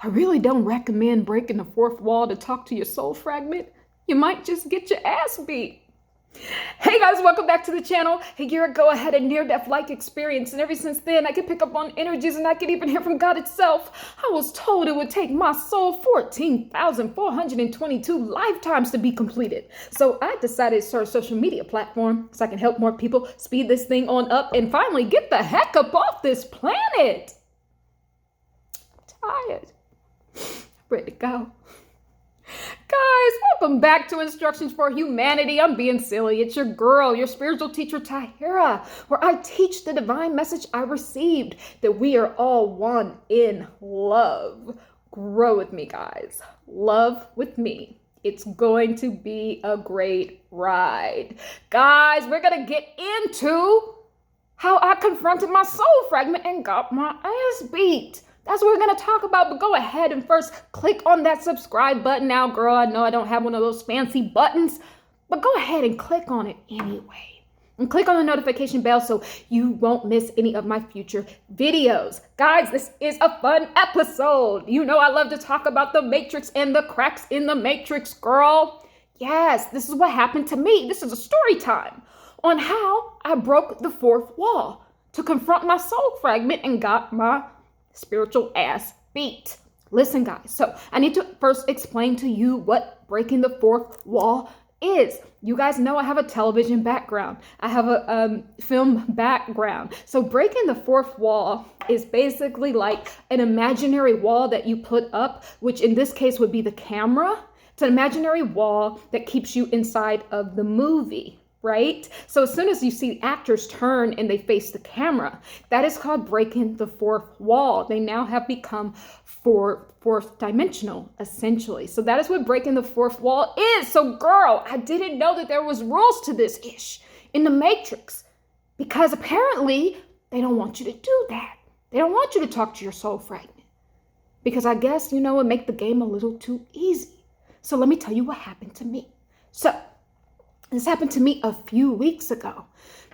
I really don't recommend breaking the fourth wall to talk to your soul fragment. You might just get your ass beat. Hey guys, welcome back to the channel. A year ago, I had a near-death-like experience, and ever since then, I could pick up on energies and I could even hear from God itself. I was told it would take my soul 14,422 lifetimes to be completed. So I decided to start a social media platform so I can help more people speed this thing on up and finally get the heck up off this planet. I'm tired. Ready to go. Guys, welcome back to Instructions for Humanity. I'm being silly. It's your girl, your spiritual teacher, Tahirah, where I teach the divine message I received that we are all one in love. Grow with me, guys. Love with me. It's going to be a great ride. Guys, we're going to get into how I confronted my soul fragment and got my ass beat. That's what we're going to talk about, but go ahead and first click on that subscribe button now, girl. I know I don't have one of those fancy buttons, but go ahead and click on it anyway. And click on the notification bell so you won't miss any of my future videos. Guys, this is a fun episode. You know I love to talk about the Matrix and the cracks in the Matrix, girl. Yes, this is what happened to me. This is a story time on how I broke the fourth wall to confront my soul fragment and got my spiritual ass beat. Listen, guys, so I need to first explain to you what breaking the fourth wall is. You guys know I have a television background. I have a film background. So breaking the fourth wall is basically like an imaginary wall that you put up, which in this case would be the camera. It's an imaginary wall that keeps you inside of the movie. Right? So as soon as you see actors turn and they face the camera, that is called breaking the fourth wall. They now have become fourth dimensional, essentially. So that is what breaking the fourth wall is. So girl, I didn't know that there was rules to this ish in the Matrix, because apparently they don't want you to do that. They don't want you to talk to your soul fragment, because I guess, you know, it make the game a little too easy. So let me tell you what happened to me. So this happened to me a few weeks ago.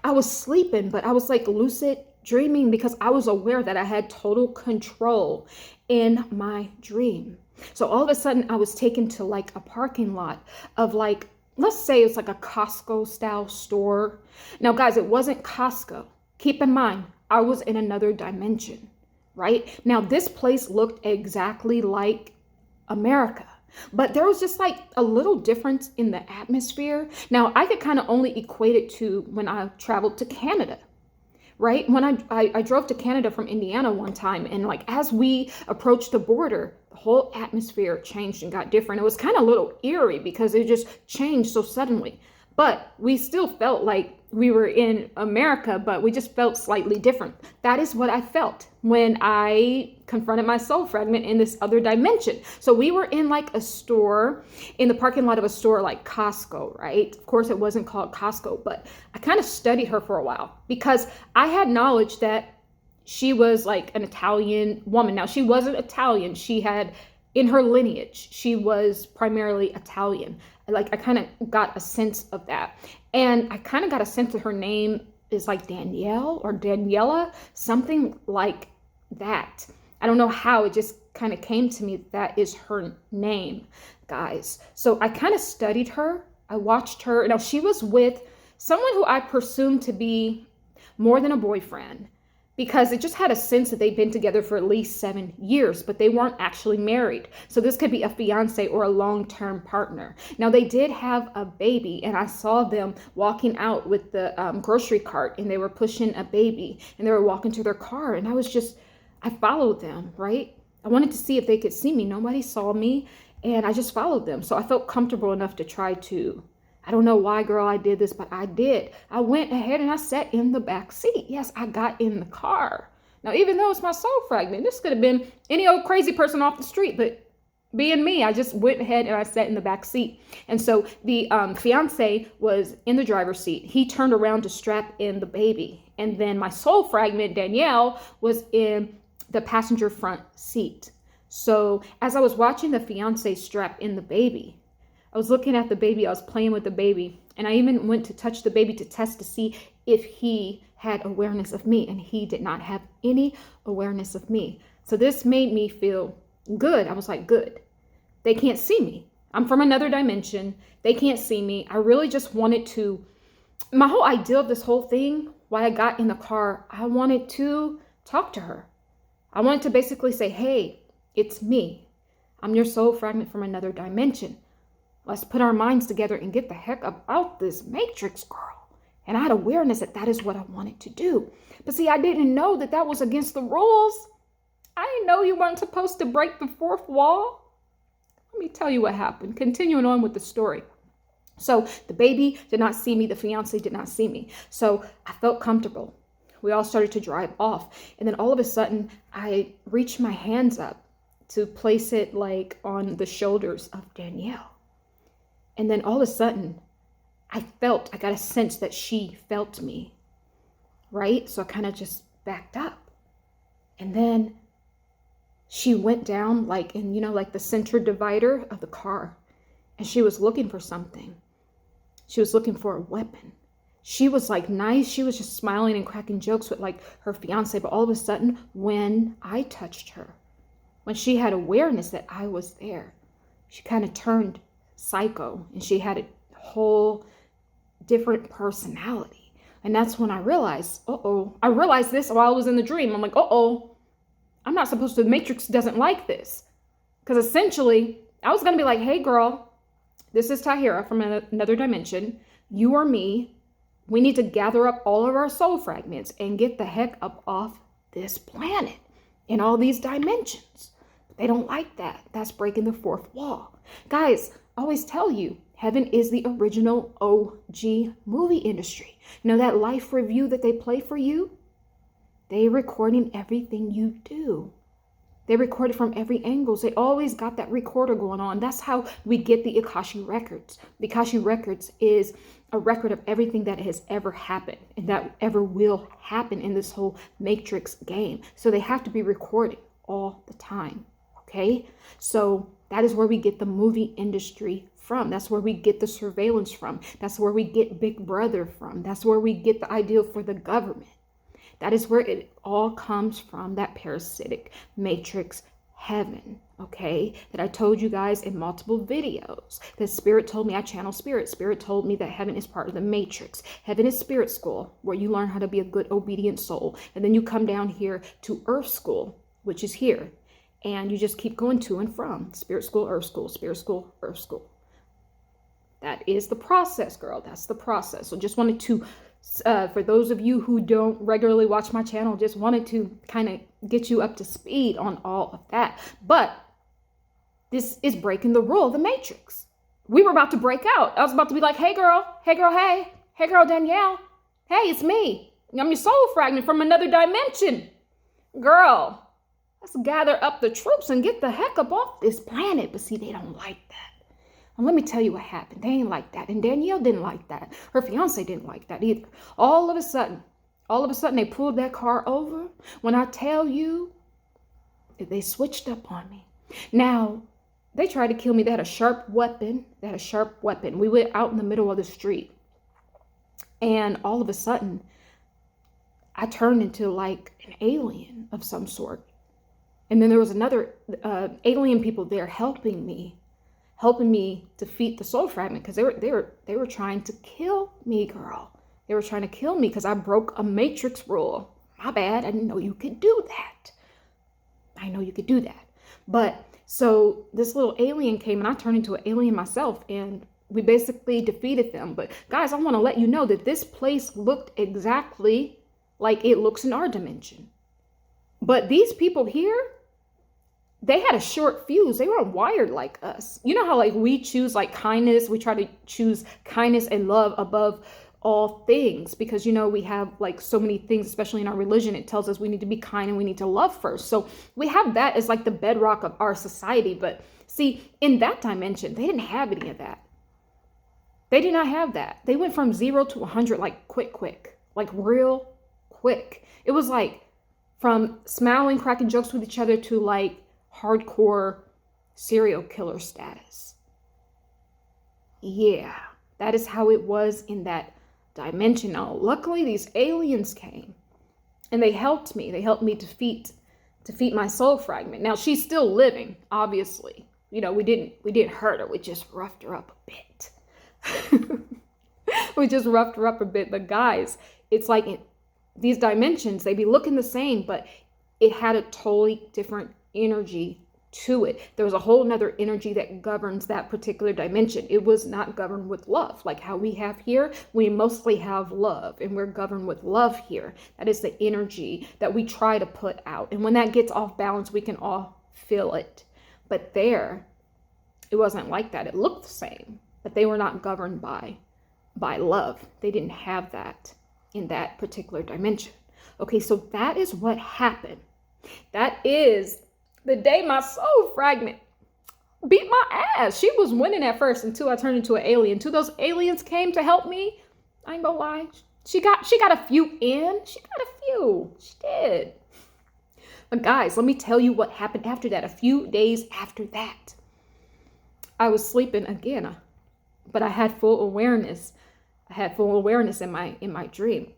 I was sleeping, but I was like lucid dreaming because I was aware that I had total control in my dream. So all of a sudden I was taken to like a parking lot of like, let's say it's like a Costco style store. Now guys, it wasn't Costco. Keep in mind, I was in another dimension, right? Now this place looked exactly like America, but there was just like a little difference in the atmosphere. Now, I could kind of only equate it to when I traveled to Canada, right? When I drove to Canada from Indiana one time, and like as we approached the border, the whole atmosphere changed and got different. It was kind of a little eerie because it just changed so suddenly. But we still felt like we were in America, but we just felt slightly different. That is what I felt when I confronted my soul fragment in this other dimension. So we were in like a store, in the parking lot of a store like Costco, right? Of course, it wasn't called Costco, but I kind of studied her for a while because I had knowledge that she was like an Italian woman. Now, she wasn't Italian. She had, in her lineage, she was primarily Italian. Like I kind of got a sense of that. And I kind of got a sense that her name is like Danielle or Daniela, something like that. I don't know how, it just kind of came to me that is her name, guys. So I kind of studied her. I watched her. Now she was with someone who I presumed to be more than a boyfriend, because it just had a sense that they'd been together for at least 7 years, but they weren't actually married. So this could be a fiance or a long-term partner. Now they did have a baby, and I saw them walking out with the grocery cart, and they were pushing a baby, and they were walking to their car, and I followed them, right? I wanted to see if they could see me. Nobody saw me, and I just followed them. So I felt comfortable enough to try to, I don't know why, girl, I did this, but I did. I went ahead and I sat in the back seat. Yes, I got in the car. Now, even though it's my soul fragment, this could have been any old crazy person off the street, but being me, I just went ahead and I sat in the back seat. And so the fiance was in the driver's seat. He turned around to strap in the baby. And then my soul fragment, Danielle, was in the passenger front seat. So as I was watching the fiance strap in the baby, I was looking at the baby, I was playing with the baby, and I even went to touch the baby to test to see if he had awareness of me, and he did not have any awareness of me. So this made me feel Good. I was like, good. They can't see me. I'm from another dimension. They can't see me. I really just wanted to, my whole idea of this whole thing, why I got in the car, I wanted to talk to her. I wanted to basically say, hey, it's me. I'm your soul fragment from another dimension. Let's put our minds together and get the heck out this matrix, girl. And I had awareness that that is what I wanted to do. But see, I didn't know that that was against the rules. I didn't know you weren't supposed to break the fourth wall. Let me tell you what happened. Continuing on with the story. So the baby did not see me. The fiance did not see me. So I felt comfortable. We all started to drive off. And then all of a sudden, I reached my hands up to place it like on the shoulders of Danielle. And then all of a sudden, I got a sense that she felt me, right? So I kind of just backed up. And then she went down like in, like the center divider of the car. And she was looking for something. She was looking for a weapon. She was like nice. She was just smiling and cracking jokes with like her fiance. But all of a sudden, when I touched her, when she had awareness that I was there, she kind of turned psycho and she had a whole different personality. And that's when I realized, I realized this while I was in the dream. I'm like, I'm not supposed to, the Matrix doesn't like this. Because essentially, I was going to be like, hey girl, this is Tahirah from another dimension. You are me. We need to gather up all of our soul fragments and get the heck up off this planet in all these dimensions. But they don't like that. That's breaking the fourth wall. Guys, I always tell you, heaven is the original OG movie industry. You know that life review that they play for you? They recording everything you do. They record it from every angle. They always got that recorder going on. That's how we get the Akashic Records. The Akashic Records is a record of everything that has ever happened and that ever will happen in this whole Matrix game. So they have to be recorded all the time. Okay? So that is where we get the movie industry from. That's where we get the surveillance from. That's where we get Big Brother from. That's where we get the idea for the government. That is where it all comes from, that parasitic matrix heaven, okay? That I told you guys in multiple videos. That Spirit told me, I channel Spirit. Spirit told me that heaven is part of the matrix. Heaven is spirit school, where you learn how to be a good, obedient soul. And then you come down here to earth school, which is here. And you just keep going to and from. Spirit school, earth school, spirit school, earth school. That is the process, girl. That's the process. So just wanted to for those of you who don't regularly watch my channel, just wanted to kind of get you up to speed on all of that. But this is breaking the rule of the Matrix. We were about to break out. I was about to be like, hey girl, hey girl, Danielle. Hey, it's me. I'm your soul fragment from another dimension. Girl, let's gather up the troops and get the heck up off this planet. But see, they don't like that. And let me tell you what happened. They ain't like that. And Danielle didn't like that. Her fiance didn't like that either. All of a sudden, they pulled that car over. When I tell you, they switched up on me. Now, they tried to kill me. They had a sharp weapon. We went out in the middle of the street. And all of a sudden, I turned into like an alien of some sort. And then there was another alien people there helping me defeat the soul fragment, because they were trying to kill me, girl. They were trying to kill me because I broke a matrix rule. My bad. I didn't know you could do that. But so this little alien came and I turned into an alien myself and we basically defeated them. But guys, I want to let you know that this place looked exactly like it looks in our dimension. But these people here, they had a short fuse. They weren't wired like us. You know how like we choose like kindness. We try to choose kindness and love above all things because, we have like so many things, especially in our religion. It tells us we need to be kind and we need to love first. So we have that as like the bedrock of our society. But see, in that dimension, they didn't have any of that. They did not have that. They went from 0 to 100 like quick, like real quick. It was like from smiling, cracking jokes with each other to like hardcore serial killer status. Yeah, that is how it was in that dimension. Now, luckily these aliens came and they helped me. They helped me defeat defeat my soul fragment. Now she's still living, obviously. You know, we didn't hurt her. We just roughed her up a bit. We just roughed her up a bit. But guys, it's like these dimensions, they be looking the same, but it had a totally different energy to it. There was a whole nother energy that governs that particular dimension. It was not governed with love like how we have here. We mostly have love, and we're governed with love here. That is the energy that we try to put out. And when that gets off balance, we can all feel it. But there, it wasn't like that. It looked the same, but they were not governed by love. They didn't have that in that particular dimension. Okay, so that is what happened. That is the day my soul fragment beat my ass. She was winning at first until I turned into an alien. Until those aliens came to help me. I ain't gonna lie. She got a few in. She got a few. She did. But guys, let me tell you what happened after that. A few days after that, I was sleeping again, but I had full awareness. I had full awareness in my dream.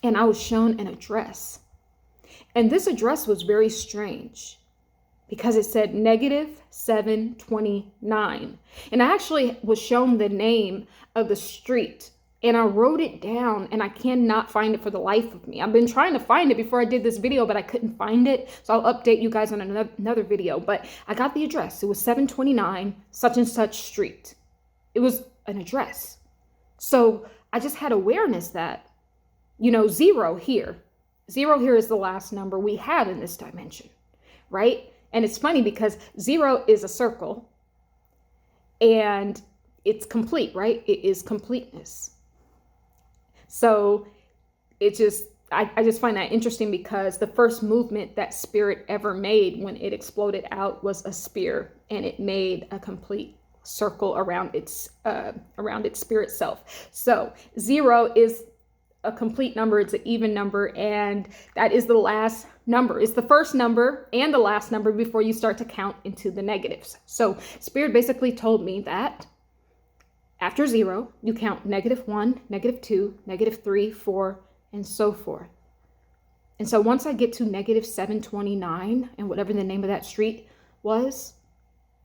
And I was shown an address. And this address was very strange because it said -729. And I actually was shown the name of the street, and I wrote it down, and I cannot find it for the life of me. I've been trying to find it before I did this video, but I couldn't find it. So I'll update you guys on another video. But I got the address. It was 729 such and such street. It was an address. So I just had awareness that, you know, 0 here. 0 here is the last number we have in this dimension, right? And it's funny because 0 is a circle and it's complete, right? It is completeness. So it just, I just find that interesting because the first movement that spirit ever made when it exploded out was a spear, and it made a complete circle around its spirit self. So 0 is a complete number. It's an even number, and that is the last number. It's the first number and the last number before you start to count into the negatives. So spirit basically told me that after 0, you count -1, -2, -3, 4, and so forth. And so once I get to -729 and whatever the name of that street was,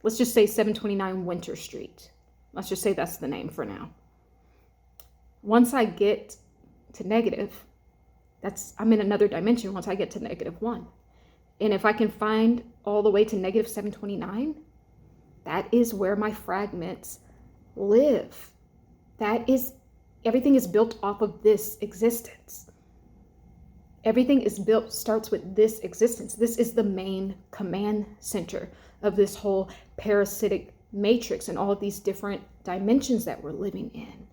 let's just say 729 Winter Street. Let's just say that's the name for now. Once I get to negative, I'm in another dimension once I get to -1. And if I can find all the way to -729, that is where my fragments live. Everything is built off of this existence. Everything starts with this existence. This is the main command center of this whole parasitic matrix and all of these different dimensions that we're living in.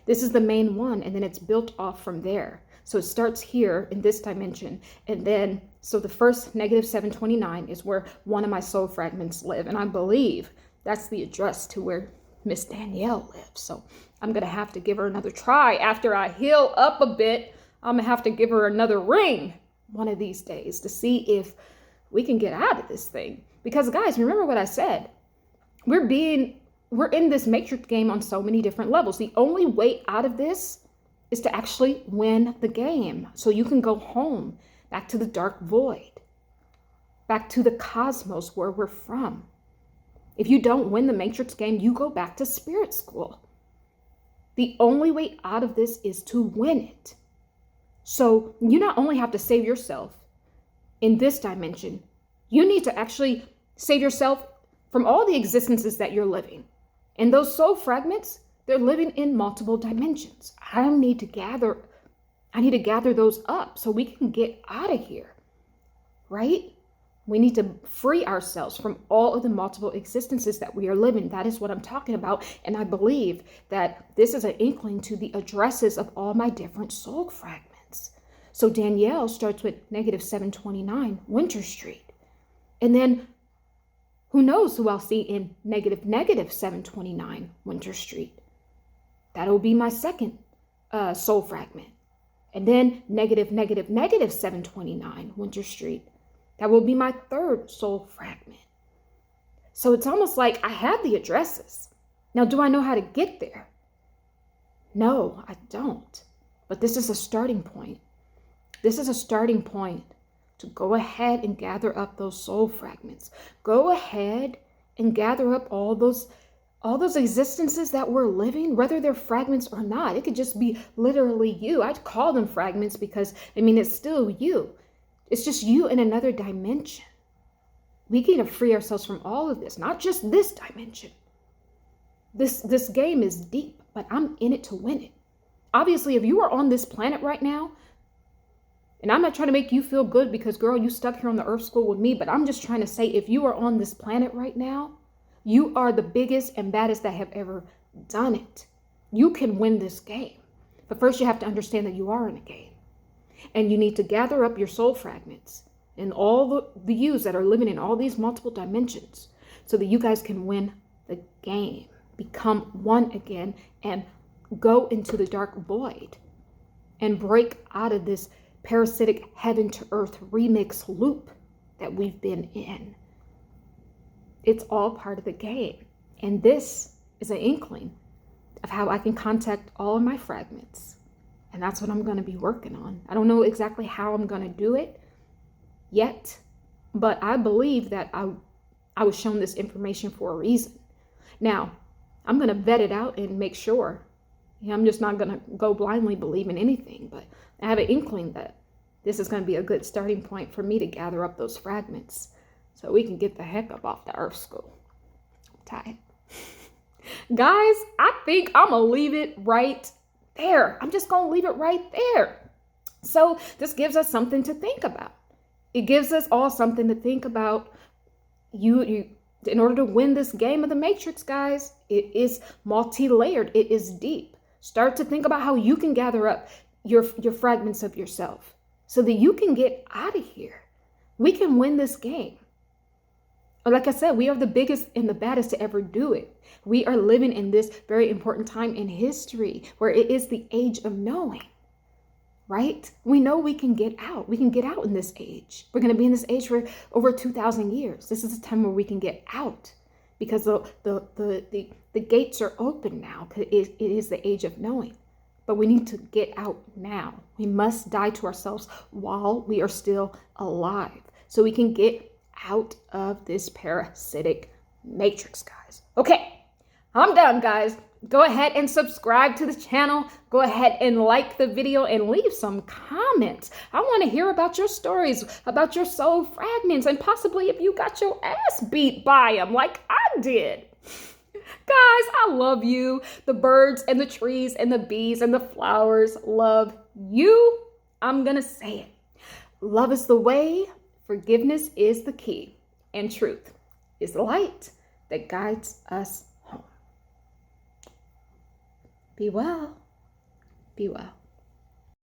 This is the main one, and then it's built off from there. So it starts here in this dimension, and then, so the first -729 is where one of my soul fragments live, and I believe that's the address to where Miss Danielle lives. So I'm gonna have to give her another try after I heal up a bit. I'm gonna have to give her another ring one of these days to see if we can get out of this thing. Because guys, remember what I said. We're in this matrix game on so many different levels. The only way out of this is to actually win the game. So you can go home, back to the dark void, back to the cosmos where we're from. If you don't win the matrix game, you go back to spirit school. The only way out of this is to win it. So you not only have to save yourself in this dimension, you need to actually save yourself from all the existences that you're living. And those soul fragments, they're living in multiple dimensions. I need to gather those up so we can get out of here, right? We need to free ourselves from all of the multiple existences that we are living. That is what I'm talking about. And I believe that this is an inkling to the addresses of all my different soul fragments. So Danielle starts with -729 Winter Street. And then who knows who I'll see in -729 Winter Street. That'll be my second soul fragment. And then -729 Winter Street. That will be my third soul fragment. So it's almost like I have the addresses. Now, do I know how to get there? No, I don't. But this is a starting point. This is a starting point to go ahead and gather up those soul fragments. Go ahead and gather up all those existences that we're living, whether they're fragments or not. It could just be literally you. I'd call them fragments because, I mean, it's still you. It's just you in another dimension. We need to free ourselves from all of this, not just this dimension. This game is deep, but I'm in it to win it. Obviously, if you are on this planet right now, and I'm not trying to make you feel good because, girl, you stuck here on the Earth School with me, but I'm just trying to say, if you are on this planet right now, you are the biggest and baddest that have ever done it. You can win this game. But first, you have to understand that you are in a game. And you need to gather up your soul fragments and all the yous that are living in all these multiple dimensions so that you guys can win the game, become one again, and go into the dark void and break out of this parasitic heaven to earth remix loop that we've been in. It's all part of the game. And this is an inkling of how I can contact all of my fragments. And that's what I'm going to be working on. I don't know exactly how I'm going to do it yet, but I believe that I was shown this information for a reason. Now, I'm going to vet it out and make sure. I'm just not going to go blindly believing anything, but I have an inkling that this is going to be a good starting point for me to gather up those fragments so we can get the heck up off the Earth School. I'm tired. Guys, I think I'm going to leave it right there. I'm just going to leave it right there. So this gives us something to think about. It gives us all something to think about. You in order to win this game of the Matrix, guys, it is multi-layered. It is deep. Start to think about how you can gather up your fragments of yourself so that you can get out of here. We can win this game. Like I said, we are the biggest and the baddest to ever do it. We are living in this very important time in history where it is the age of knowing, right? We know we can get out. We can get out in this age. We're going to be in this age for over 2,000 years. This is a time where we can get out because the gates are open now. It is the age of knowing. But we need to get out now. We must die to ourselves while we are still alive so we can get out of this parasitic matrix, guys. Okay, I'm done, guys. Go ahead and subscribe to the channel. Go ahead and like the video and leave some comments. I want to hear about your stories, about your soul fragments, and possibly if you got your ass beat by them like I did. Guys, I love you. The birds and the trees and the bees and the flowers love you. I'm going to say it. Love is the way, forgiveness is the key, and truth is the light that guides us home. Be well. Be well.